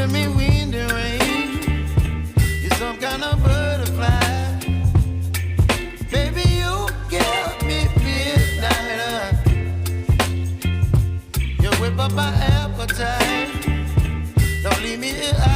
to me wind and rain. You're some kind of butterfly. Baby, you give me midnight. You whip up my appetite. Don't leave me here.